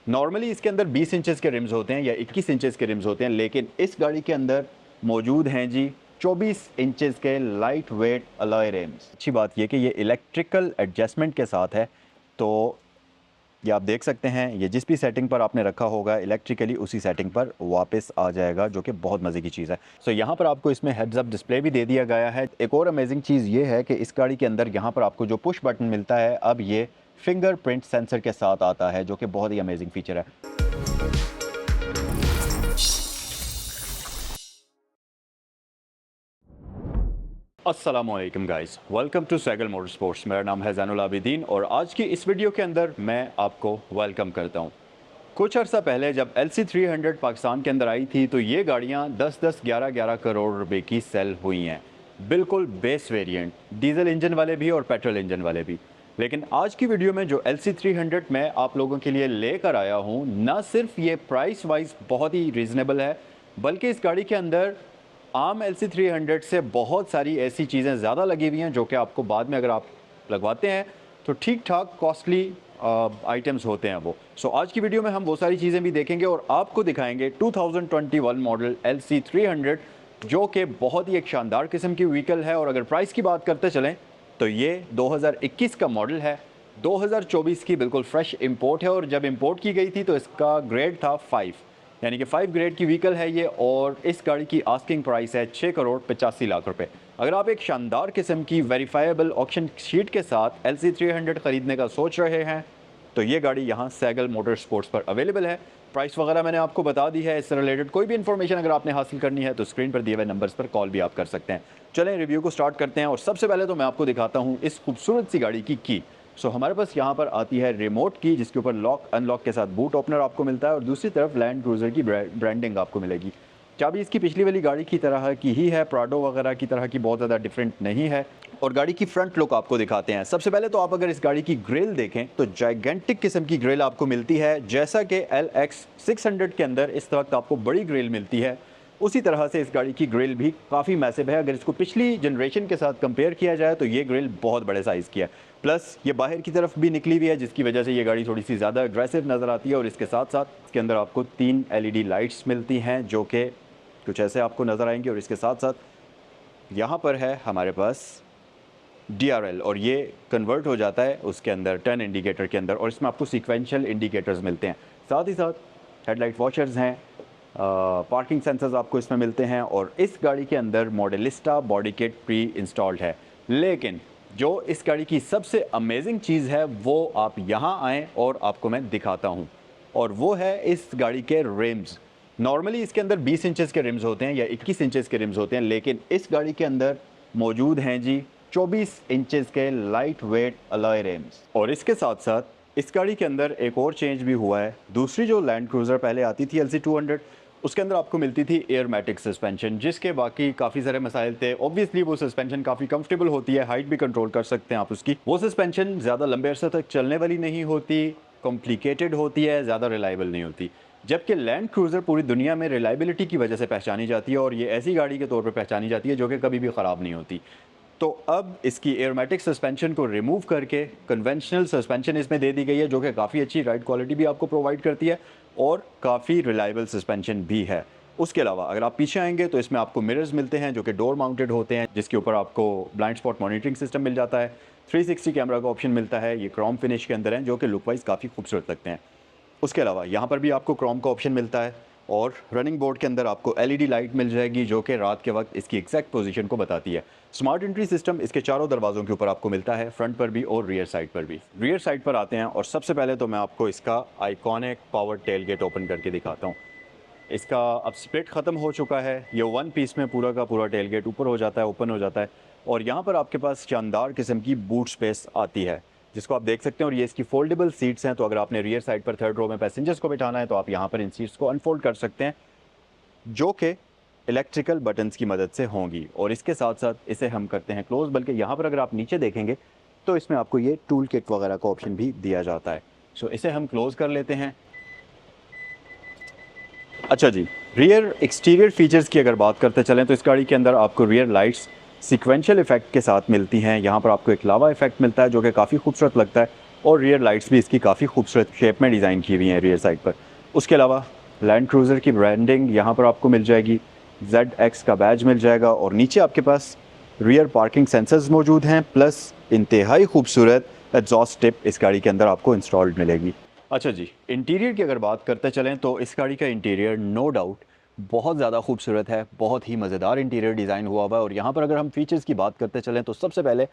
Normally इसके अंदर 20 inches के रिम्स होते हैं या 21 इंचेस के रिम्स होते हैं, लेकिन इस गाड़ी के अंदर मौजूद हैं जी 24 इंचेस के लाइट वेट अलॉय रिम्स। अच्छी बात यह कि ये इलेक्ट्रिकल एडजस्टमेंट के साथ है, तो ये आप देख सकते हैं ये जिस भी सेटिंग पर आपने रखा होगा इलेक्ट्रिकली उसी सेटिंग पर वापस आ जाएगा, जो कि बहुत मज़े की चीज़ है। सो यहाँ पर आपको इसमें हेड्स अप डिस्प्ले भी दे दिया गया है। एक और अमेजिंग चीज़ ये है कि इस गाड़ी के अंदर यहाँ पर आपको जो पुश बटन मिलता है अब ये फिंगरप्रिंट सेंसर के साथ आता है, जो कि बहुत ही अमेजिंग फीचर है। अस्सलामुअलैकुम guys, welcome to Saigal motor sports. मेरा नाम है ज़ैनुल आबिदीन और आज की इस वीडियो के अंदर मैं आपको वेलकम करता हूं। कुछ अर्सा पहले जब LC300 पाकिस्तान के अंदर आई थी तो ये गाड़ियां 10-10, 11-11 करोड़ रुपए की सेल हुई हैं, बिल्कुल बेस वेरिएंट, डीजल इंजन वाले भी और पेट्रोल इंजन वाले भी। लेकिन आज की वीडियो में जो LC300 मैं आप लोगों के लिए लेकर आया हूँ, ना सिर्फ ये प्राइस वाइज बहुत ही रीज़नेबल है, बल्कि इस गाड़ी के अंदर आम LC300 से बहुत सारी ऐसी चीज़ें ज़्यादा लगी हुई हैं जो कि आपको बाद में अगर आप लगवाते हैं तो ठीक ठाक कॉस्टली आइटम्स होते हैं वो। सो आज की वीडियो में हम वो सारी चीज़ें भी देखेंगे और आपको दिखाएंगे 2021 मॉडल LC300, जो कि बहुत ही एक शानदार किस्म की व्हीकल है। और अगर प्राइस की बात करते चलें तो ये 2021 का मॉडल है, 2024 की बिल्कुल फ्रेश इंपोर्ट है। और जब इंपोर्ट की गई थी तो इसका ग्रेड था 5, यानी कि 5 ग्रेड की व्हीकल है ये। और इस गाड़ी की आस्किंग प्राइस है 6 करोड़ 85 लाख रुपए। अगर आप एक शानदार किस्म की वेरीफाइबल ऑक्शन शीट के साथ LC300 ख़रीदने का सोच रहे हैं तो ये गाड़ी यहाँ सैगल मोटर स्पोर्ट्स पर अवेलेबल है। प्राइस वगैरह मैंने आपको बता दी है। इससे रिलेटेड कोई भी इन्फॉर्मेशन अगर आपने हासिल करनी है तो स्क्रीन पर दिए हुए नंबर्स पर कॉल भी आप कर सकते हैं। चलें रिव्यू को स्टार्ट करते हैं और सबसे पहले तो मैं आपको दिखाता हूँ इस खूबसूरत सी गाड़ी की। सो हमारे पास यहाँ पर आती है रिमोट की, जिसके ऊपर लॉक अनलॉक के साथ बूट ओपनर आपको मिलता है और दूसरी तरफ लैंड क्रूज़र की ब्रांडिंग आपको मिलेगी। चाबी इसकी पिछली वाली गाड़ी की तरह की ही है, प्राडो वगैरह की तरह की बहुत ज़्यादा डिफरेंट नहीं है। और गाड़ी की फ्रंट लुक आपको दिखाते हैं। सबसे पहले तो आप अगर इस गाड़ी की ग्रिल देखें तो जाइगेंटिक किस्म की ग्रिल आपको मिलती है, जैसा कि LX600 के अंदर इस वक्त आपको बड़ी ग्रिल मिलती है, उसी तरह से इस गाड़ी की ग्रिल भी काफ़ी मैसिव है। अगर इसको पिछली जनरेशन के साथ कंपेयर किया जाए तो ये ग्रिल बहुत बड़े साइज़ की है। प्लस ये बाहर की तरफ भी निकली हुई है, जिसकी वजह से ये गाड़ी थोड़ी सी ज़्यादा अग्रेसिव नज़र आती है। और इसके साथ साथ इसके अंदर आपको 3 LED लाइट्स मिलती हैं, जो कि कुछ ऐसे आपको नज़र आएंगे। और इसके साथ साथ यहाँ पर है हमारे पास DRL, और ये कन्वर्ट हो जाता है उसके अंदर टर्न इंडिकेटर के अंदर, और इसमें आपको सीक्वेंशियल इंडिकेटर्स मिलते हैं। साथ ही साथ हेडलाइट वॉशर्स हैं, पार्किंग सेंसर्स आपको इसमें मिलते हैं। और इस गाड़ी के अंदर मॉडलिस्टा बॉडी किट प्री इंस्टॉल्ड है। लेकिन जो इस गाड़ी की सबसे अमेजिंग चीज़ है वो आप यहाँ आएँ और आपको मैं दिखाता हूँ, और वो है इस गाड़ी के रिम्स। नॉर्मली इसके अंदर 20 इंचेस के रिम्स होते हैं या 21 इंचेस के रिम्स होते हैं, लेकिन इस गाड़ी के अंदर मौजूद हैं जी 24 इंचेस के लाइट वेट अलॉय रिम्स। और इसके साथ साथ इस गाड़ी के अंदर एक और चेंज भी हुआ है। दूसरी जो लैंड क्रूज़र पहले आती थी LC200, उसके अंदर आपको मिलती थी एयरमैटिक सस्पेंशन, जिसके बाकी काफ़ी सारे मसाइल थे। ऑब्वियसली वो सस्पेंशन काफ़ी कंफर्टेबल होती है, हाइट भी कंट्रोल कर सकते हैं आप उसकी। वो सस्पेंशन ज़्यादा लंबे अरसे तक चलने वाली नहीं होती, कॉम्प्लिकेटेड होती है, ज़्यादा रिलायबल नहीं होती। जबकि लैंड क्रूज़र पूरी दुनिया में रिलायबिलिटी की वजह से पहचानी जाती है, और ये ऐसी गाड़ी के तौर पर पहचानी जाती है जो कि कभी भी ख़राब नहीं होती। तो अब इसकी एयरमैटिक सस्पेंशन को रिमूव करके कन्वेंशनल सस्पेंशन इसमें दे दी गई है, जो कि काफ़ी अच्छी राइड क्वालिटी भी आपको प्रोवाइड करती है और काफ़ी रिलायबल सस्पेंशन भी है। उसके अलावा अगर आप पीछे आएंगे तो इसमें आपको मिरर्स मिलते हैं जो कि डोर माउंटेड होते हैं, जिसके ऊपर आपको ब्लाइंड स्पॉट मॉनिटरिंग सिस्टम मिल जाता है। 360 कैमरा का ऑप्शन मिलता है, ये क्रोम फिनिश के अंदर है, जो कि लुक वाइज काफ़ी खूबसूरत लगते हैं। उसके अलावा यहाँ पर भी आपको क्रोम का ऑप्शन मिलता है, और रनिंग बोर्ड के अंदर आपको LED लाइट मिल जाएगी, जो कि रात के वक्त इसकी एग्जैक्ट पोजीशन को बताती है। स्मार्ट एंट्री सिस्टम इसके चारों दरवाज़ों के ऊपर आपको मिलता है, फ्रंट पर भी और रियर साइड पर भी। रियर साइड पर आते हैं और सबसे पहले तो मैं आपको इसका iconic power tail gate open करके दिखाता हूँ। इसका अब स्प्लिट ख़त्म हो चुका है, ये 1 पीस में पूरा का पूरा टेल गेट ऊपर हो जाता है, ओपन हो जाता है। और यहाँ पर आपके पास शानदार किस्म की बूट स्पेस आती है, जिसको आप देख सकते हैं। और ये इसकी फोल्डेबल सीट्स हैं, तो अगर आपने रियर साइड पर 3rd रो में पैसेंजर्स को बिठाना है तो आप यहाँ पर इन सीट्स को अनफोल्ड कर सकते हैं, जो कि इलेक्ट्रिकल बटन्स की मदद से होंगी। और इसके साथ साथ इसे हम करते हैं क्लोज, बल्कि यहाँ पर अगर आप नीचे देखेंगे तो इसमें आपको ये टूल किट वगैरह का ऑप्शन भी दिया जाता है। सो इसे हम क्लोज कर लेते हैं। अच्छा जी, रियर एक्सटीरियर फीचर्स की अगर बात करते चलें तो इस गाड़ी के अंदर आपको रियर लाइट्स सीक्वेंशियल इफेक्ट के साथ मिलती हैं। यहाँ पर आपको एक लावा इफेक्ट मिलता है जो कि काफ़ी खूबसूरत लगता है। और रियर लाइट्स भी इसकी काफ़ी खूबसूरत शेप में डिज़ाइन की हुई हैं रियर साइड पर। उसके अलावा लैंड क्रूज़र की ब्रांडिंग यहाँ पर आपको मिल जाएगी, ZX का बैज मिल जाएगा और नीचे आपके पास रियर पार्किंग सेंसर्स मौजूद हैं, प्लस इंतहाई खूबसूरत एग्जॉस्ट टिप इस गाड़ी के अंदर आपको इंस्टॉल्ड मिलेगी। अच्छा जी, इंटीरियर की अगर बात करते चलें तो इस गाड़ी का इंटीरियर नो डाउट बहुत ज़्यादा खूबसूरत है, बहुत ही मज़ेदार इंटीरियर डिज़ाइन हुआ हुआ है। और यहाँ पर अगर हम फीचर्स की बात करते चलें तो सबसे पहले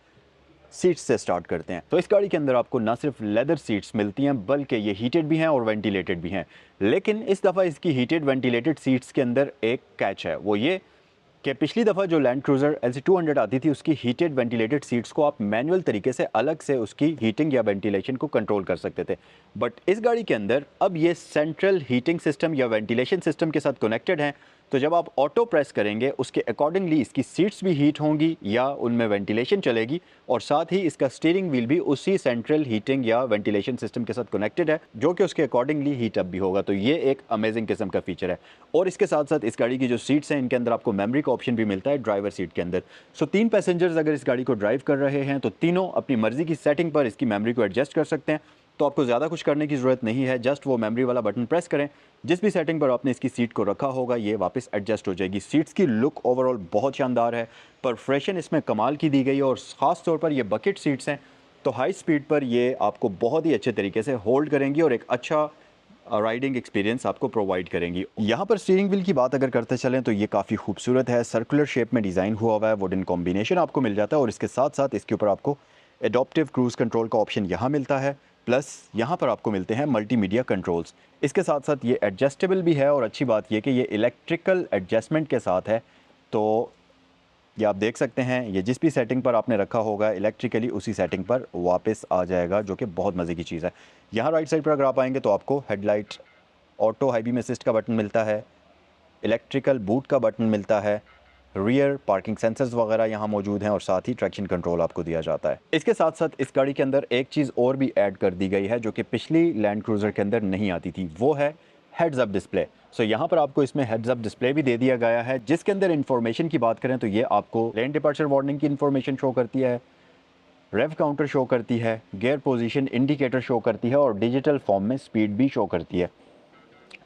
सीट्स से स्टार्ट करते हैं। तो इस गाड़ी के अंदर आपको ना सिर्फ लेदर सीट्स मिलती हैं बल्कि ये हीटेड भी हैं और वेंटिलेटेड भी हैं। लेकिन इस दफ़ा इसकी हीटेड वेंटिलेटेड सीट्स के अंदर एक कैच है, वो ये कि पिछली दफ़ा जो लैंड क्रूज़र LC200 आती थी उसकी हीटेड वेंटिलेटेड सीट्स को आप मैनुअल तरीके से अलग से उसकी हीटिंग या वेंटिलेशन को कंट्रोल कर सकते थे। बट इस गाड़ी के अंदर अब ये सेंट्रल हीटिंग सिस्टम या वेंटिलेशन सिस्टम के साथ कनेक्टेड हैं। तो जब आप ऑटो प्रेस करेंगे उसके अकॉर्डिंगली इसकी सीट्स भी हीट होंगी या उनमें वेंटिलेशन चलेगी और साथ ही इसका स्टीयरिंग व्हील भी उसी सेंट्रल हीटिंग या वेंटिलेशन सिस्टम के साथ कनेक्टेड है जो कि उसके अकॉर्डिंगली हीट अप भी होगा। तो ये एक अमेजिंग किस्म का फीचर है। और इसके साथ साथ इस गाड़ी की जो सीट्स हैं इनके अंदर आपको मेमोरी का ऑप्शन भी मिलता है ड्राइवर सीट के अंदर। सो 3 पैसेंजर्स अगर इस गाड़ी को ड्राइव कर रहे हैं तो तीनों अपनी मर्जी की सेटिंग पर इसकी मेमोरी को एडजस्ट कर सकते हैं। तो आपको ज़्यादा कुछ करने की ज़रूरत नहीं है, जस्ट वो मेमोरी वाला बटन प्रेस करें, जिस भी सेटिंग पर आपने इसकी सीट को रखा होगा ये वापस एडजस्ट हो जाएगी। सीट्स की लुक ओवरऑल बहुत शानदार है, परफरेशन इसमें कमाल की दी गई है और ख़ास तौर पर ये बकेट सीट्स हैं तो हाई स्पीड पर ये आपको बहुत ही अच्छे तरीके से होल्ड करेंगी और एक अच्छा राइडिंग एक्सपीरियंस आपको प्रोवाइड करेंगी। यहाँ पर स्टीयरिंग व्हील की बात अगर करते चलें तो ये काफ़ी खूबसूरत है, सर्कुलर शेप में डिज़ाइन हुआ हुआ है, वुडन कॉम्बिनेशन आपको मिल जाता है और इसके साथ साथ इसके ऊपर आपको एडॉप्टिव क्रूज़ कंट्रोल का ऑप्शन यहाँ मिलता है, प्लस यहाँ पर आपको मिलते हैं मल्टीमीडिया कंट्रोल्स। इसके साथ साथ ये एडजस्टेबल भी है और अच्छी बात ये कि ये इलेक्ट्रिकल एडजस्टमेंट के साथ है। तो ये आप देख सकते हैं ये जिस भी सेटिंग पर आपने रखा होगा इलेक्ट्रिकली उसी सेटिंग पर वापस आ जाएगा, जो कि बहुत मज़े की चीज़ है। यहाँ राइट साइड पर अगर आप आएंगे तो आपको headlight auto high beam assist का बटन मिलता है, इलेक्ट्रिकल बूट का बटन मिलता है, रियर पार्किंग सेंसर्स वगैरह यहाँ मौजूद हैं और साथ ही ट्रैक्शन कंट्रोल आपको दिया जाता है। इसके साथ साथ इस गाड़ी के अंदर एक चीज़ और भी ऐड कर दी गई है जो कि पिछली लैंड क्रूज़र के अंदर नहीं आती थी, वो है हेड्स अप डिस्प्ले। सो यहाँ पर आपको इसमें हेड्स अप डिस्प्ले भी दे दिया गया है, जिसके अंदर इन्फॉर्मेशन की बात करें तो ये आपको लेन डिपार्चर वार्निंग की इन्फॉर्मेशन शो करती है, रेव काउंटर शो करती है, गियर पोजीशन इंडिकेटर शो करती है और डिजिटल फॉर्म में स्पीड भी शो करती है,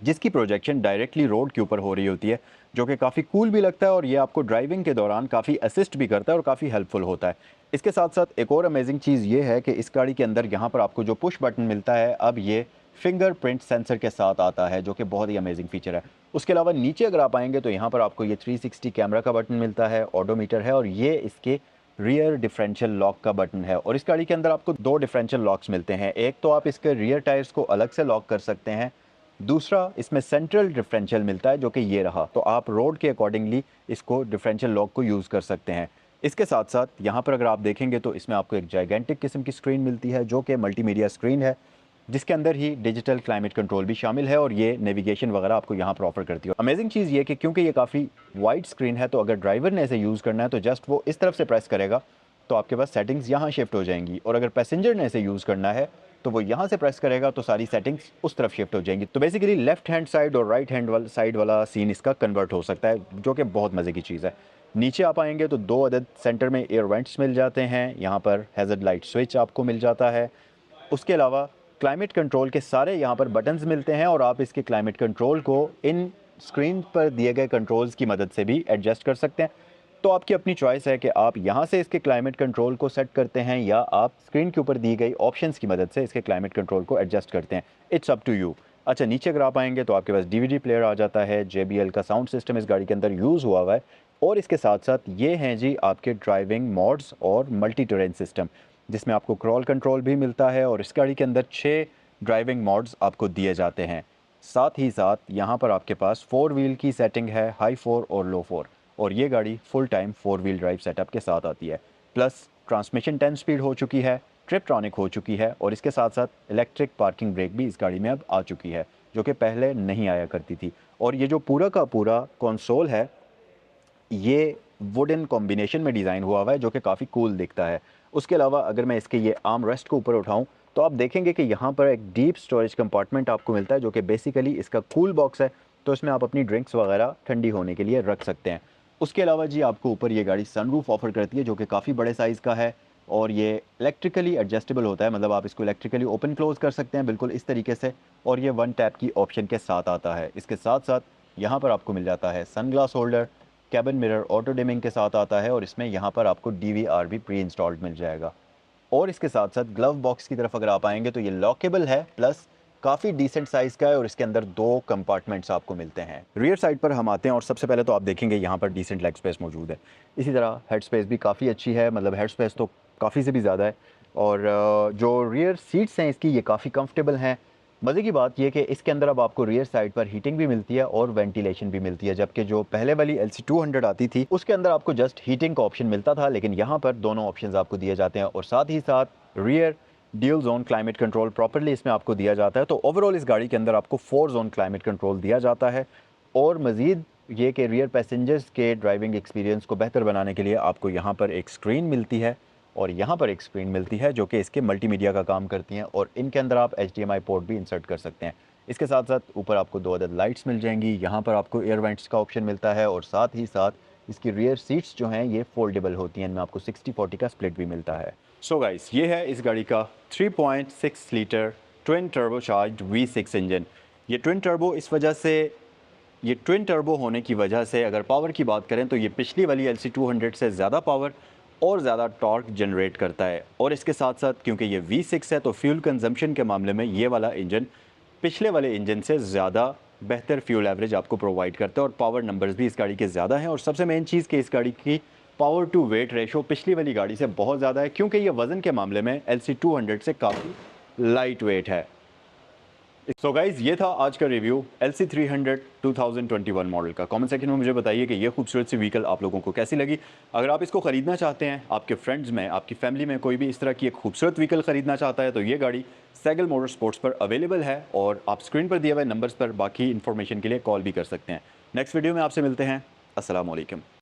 जिसकी प्रोजेक्शन डायरेक्टली रोड के ऊपर हो रही होती है, जो कि काफ़ी कूल भी लगता है और ये आपको ड्राइविंग के दौरान काफ़ी असिस्ट भी करता है और काफ़ी हेल्पफुल होता है। इसके साथ साथ एक और अमेजिंग चीज़ ये है कि इस गाड़ी के अंदर यहाँ पर आपको जो पुश बटन मिलता है अब ये फिंगरप्रिंट सेंसर के साथ आता है, जो कि बहुत ही अमेजिंग फीचर है। उसके अलावा नीचे अगर आप आएंगे तो यहाँ पर आपको ये 360 कैमरा का बटन मिलता है, ऑडोमीटर है और ये इसके रियर डिफरेंशियल लॉक का बटन है। और इस गाड़ी के अंदर आपको 2 डिफरेंशियल लॉक्स मिलते हैं, एक तो आप इसके रियर टायर्स को अलग से लॉक कर सकते हैं, दूसरा इसमें सेंट्रल डिफरेंशियल मिलता है जो कि ये रहा, तो आप रोड के अकॉर्डिंगली इसको डिफरेंशियल लॉक को यूज़ कर सकते हैं। इसके साथ साथ यहाँ पर अगर आप देखेंगे तो इसमें आपको एक जाइगेंटिक किस्म की स्क्रीन मिलती है जो कि मल्टीमीडिया स्क्रीन है, जिसके अंदर ही डिजिटल क्लाइमेट कंट्रोल भी शामिल है और ये नेविगेशन वगैरह आपको यहाँ पर ऑफर करती है। अमेजिंग चीज़ ये कि क्योंकि ये काफ़ी वाइड स्क्रीन है तो अगर ड्राइवर ने इसे यूज़ करना है तो जस्ट वो इस तरफ से प्रेस करेगा तो आपके पास सेटिंग्स यहाँ शिफ्ट हो जाएंगी और अगर पैसेंजर ने इसे यूज़ करना है तो वो यहाँ से प्रेस करेगा तो सारी सेटिंग्स उस तरफ शिफ्ट हो जाएंगी। तो बेसिकली लेफ्ट हैंड साइड और राइट हैंड साइड वाला सीन इसका कन्वर्ट हो सकता है, जो कि बहुत मज़े की चीज़ है। नीचे आप आएंगे तो 2 अदद सेंटर में एयर वेंट्स मिल जाते हैं, यहाँ पर हैज़र्ड लाइट स्विच आपको मिल जाता है। उसके अलावा क्लाइमेट कंट्रोल के सारे यहाँ पर बटन्स मिलते हैं और आप इसके क्लाइमेट कंट्रोल को इन स्क्रीन पर दिए गए कंट्रोल्स की मदद से भी एडजस्ट कर सकते हैं। तो आपकी अपनी चॉइस है कि आप यहाँ से इसके क्लाइमेट कंट्रोल को सेट करते हैं या आप स्क्रीन के ऊपर दी गई ऑप्शंस की मदद से इसके क्लाइमेट कंट्रोल को एडजस्ट करते हैं। It's up to you. अच्छा, नीचे अगर आप आएंगे तो आपके पास डीवीडी प्लेयर आ जाता है, JBL का साउंड सिस्टम इस गाड़ी के अंदर यूज़ हुआ हुआ है और इसके साथ साथ ये हैं जी आपके ड्राइविंग मोड्स और मल्टी टेरेन सिस्टम, जिसमें आपको क्रॉल कंट्रोल भी मिलता है और इस गाड़ी के अंदर 6 ड्राइविंग मोड्स आपको दिए जाते हैं। साथ ही साथ यहाँ पर आपके पास 4 व्हील की सेटिंग है, हाई 4 और लो 4, और ये गाड़ी full time 4 wheel drive setup के साथ आती है। प्लस ट्रांसमिशन 10 स्पीड हो चुकी है, ट्रिपट्रॉनिक हो चुकी है और इसके साथ साथ इलेक्ट्रिक पार्किंग ब्रेक भी इस गाड़ी में अब आ चुकी है, जो कि पहले नहीं आया करती थी। और ये जो पूरा का पूरा कंसोल है ये वुडन कॉम्बिनेशन में डिज़ाइन हुआ हुआ है, जो कि काफ़ी कूल दिखता है। उसके अलावा अगर मैं इसके ये आर्म रेस्ट को ऊपर उठाऊं तो आप देखेंगे कि यहाँ पर एक डीप स्टोरेज कंपार्टमेंट आपको मिलता है, जो कि बेसिकली इसका कूल बॉक्स है, तो इसमें आप अपनी ड्रिंक्स वगैरह ठंडी होने के लिए रख सकते हैं। उसके अलावा जी आपको ऊपर ये गाड़ी सनरूफ ऑफर करती है, जो कि काफ़ी बड़े साइज़ का है और ये इलेक्ट्रिकली एडजस्टेबल होता है, मतलब आप इसको इलेक्ट्रिकली ओपन क्लोज कर सकते हैं बिल्कुल इस तरीके से। और ये वन टैप की ऑप्शन के साथ आता है। इसके साथ साथ यहाँ पर आपको मिल जाता है sunglass holder, cabin mirror auto dimming के साथ आता है, और इसमें यहाँ पर आपको DVR भी प्री इंस्टॉल्ड मिल जाएगा। और इसके साथ साथ ग्लव बॉक्स की तरफ अगर आप आएंगे तो ये लॉकेबल है, प्लस काफ़ी डिसेंट साइज़ का है, और इसके अंदर 2 कंपार्टमेंट्स आपको मिलते हैं। रियर साइड पर हम आते हैं और सबसे पहले तो आप देखेंगे यहाँ पर डिसेंट लेग स्पेस मौजूद है। इसी तरह हेड स्पेस भी काफ़ी अच्छी है, मतलब हेड स्पेस तो काफ़ी से भी ज़्यादा है। और जो रियर सीट्स हैं इसकी, ये काफ़ी कंफर्टेबल हैं। मज़े की बात यह कि इसके अंदर अब आपको रियर साइड पर हीटिंग भी मिलती है और वेंटिलेशन भी मिलती है, जबकि जो पहले वाली LC200 आती थी उसके अंदर आपको जस्ट हीटिंग का ऑप्शन मिलता था, लेकिन यहाँ पर दोनों ऑप्शंस आपको दिए जाते हैं। और साथ ही साथ rear dual zone climate control properly इसमें आपको दिया जाता है। तो ओवरऑल इस गाड़ी के अंदर आपको 4 जोन क्लाइमेट कंट्रोल दिया जाता है। और मज़ीद ये कि रियर पैसेंजर्स के ड्राइविंग एक्सपीरियंस को बेहतर बनाने के लिए आपको यहाँ पर एक स्क्रीन मिलती है और यहाँ पर एक स्क्रीन मिलती है जो कि इसके मल्टीमीडिया का काम करती हैं, और इनके अंदर आप HDMI पोर्ट भी इंसर्ट कर सकते हैं। इसके साथ साथ ऊपर आपको 2 अदद लाइट्स मिल जाएंगी, यहाँ पर आपको एयर वेंट्स का ऑप्शन मिलता है, और साथ ही साथ इसकी रियर सीट्स जो हैं ये फोल्डेबल होती हैं, इनमें आपको 60-40 का स्प्लिट भी मिलता है। सो गाइस, ये है इस गाड़ी का 3.6 litre twin turbocharged V6 engine. ये ट्विन टर्बो इस वजह से, ये ट्विन टर्बो होने की वजह से अगर पावर की बात करें तो ये पिछली वाली LC200 से ज़्यादा पावर और ज़्यादा टॉर्क जनरेट करता है। और इसके साथ साथ क्योंकि ये V6 है तो फ्यूल कंजम्पशन के मामले में ये वाला इंजन पिछले वाले इंजन से ज़्यादा बेहतर फ्यूल एवरेज आपको प्रोवाइड करता है, और पावर नंबर्स भी इस गाड़ी के ज़्यादा हैं। और सबसे मेन चीज़ कि इस गाड़ी की पावर टू वेट रेशो पिछली वाली गाड़ी से बहुत ज़्यादा है, क्योंकि ये वज़न के मामले में LC200 से काफ़ी लाइट वेट है। सो गाइज, ये था आज का रिव्यू LC300 2021 मॉडल का। कमेंट सेक्शन में मुझे बताइए कि ये खूबसूरत सी व्हीकल आप लोगों को कैसी लगी। अगर आप इसको ख़रीदना चाहते हैं, आपके फ्रेंड्स में, आपकी फैमिली में कोई भी इस तरह की एक खूबसूरत व्हीकल ख़रीदना चाहता है, तो ये गाड़ी सैगल मोटर स्पोर्ट्स पर अवेलेबल है, और आप स्क्रीन पर दिए हुए नंबर्स पर बाकी इन्फॉर्मेशन के लिए कॉल भी कर सकते हैं। नेक्स्ट वीडियो में आपसे मिलते हैं। अस्सलाम वालेकुम।